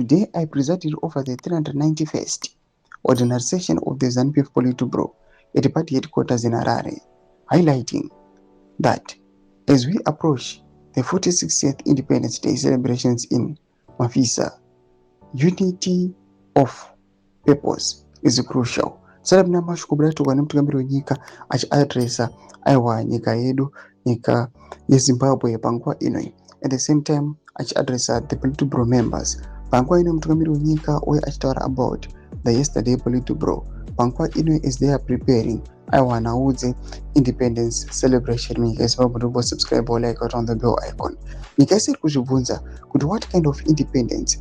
Today I presided over the 391st ordinary session of the ZANU-PF Politburo at party headquarters in Harare, highlighting that as we approach the 46th Independence Day celebrations in Mafisa, unity of purpose is crucial. Sala mnamashi kubulatu mtugamiro wenyika achiadresa aiwa nyika yedu, nyika ya Zimbabwe pangwa inoi. At the same time achiadresa the Politburo members. Pangwa inoi mtugamiro wenyika we achitawara about the yesterday Politburo. Pangwa inoi is there preparing aiwa naudze independence celebration. Nyika Zimbabwe ndubo subscribe or like on the bell icon. Nyika isi kuzhubunza kuti what kind of independence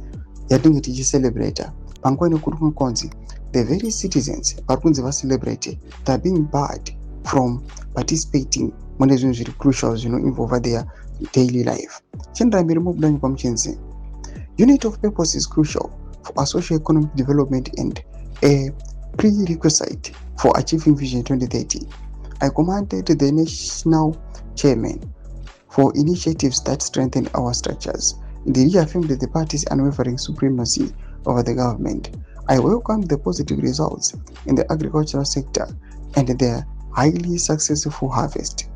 yatingi tichicelebrate. Pangwa inoi kuri kunkonzi the very citizens varikunzi celebrate, they are being barred from participating when zvinhu zviri crucial involve their daily life. Chendarambiri mubudanyi pamuchenzi. Unity of purpose is crucial for our socio-economic development and a prerequisite for achieving Vision 2030. I commanded the national chairman for initiatives that strengthen our structures. They reaffirmed the party's unwavering supremacy over the government. I welcome the positive results in the agricultural sector and their highly successful harvest,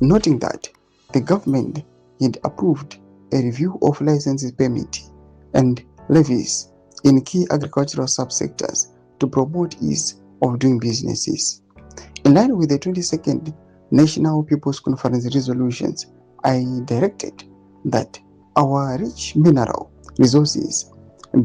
noting that the government had approved a review of licenses permit and levies in key agricultural subsectors to promote ease of doing businesses. In line with the 22nd National People's Conference resolutions, I directed that our rich mineral resources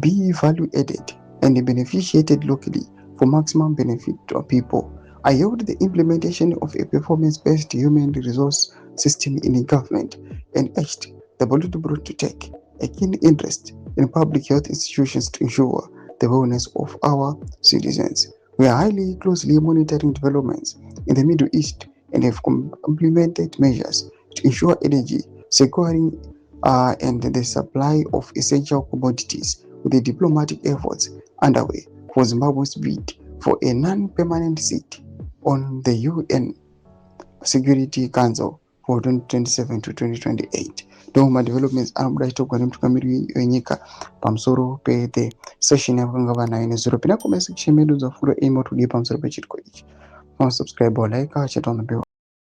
be value added and beneficiated locally for maximum benefit to our people. I held the implementation of a performance-based human resource system in government and urged the Politburo to take a keen interest in public health institutions to ensure the wellness of our citizens. We are highly closely monitoring developments in the Middle East and have implemented measures to ensure energy, securing and the supply of essential commodities with the diplomatic efforts underway for Zimbabwe's bid for a non-permanent seat on the UN Security Council for 2027 to 2028. Doma developments anobudaitogwa nemutungamiri wenyika pamusoro the session yakanga vanayo nezuro pina kuma section medu dzafundo aim out kudii pamusoro pechitiko ichi. Subscribe or like, check on the bell.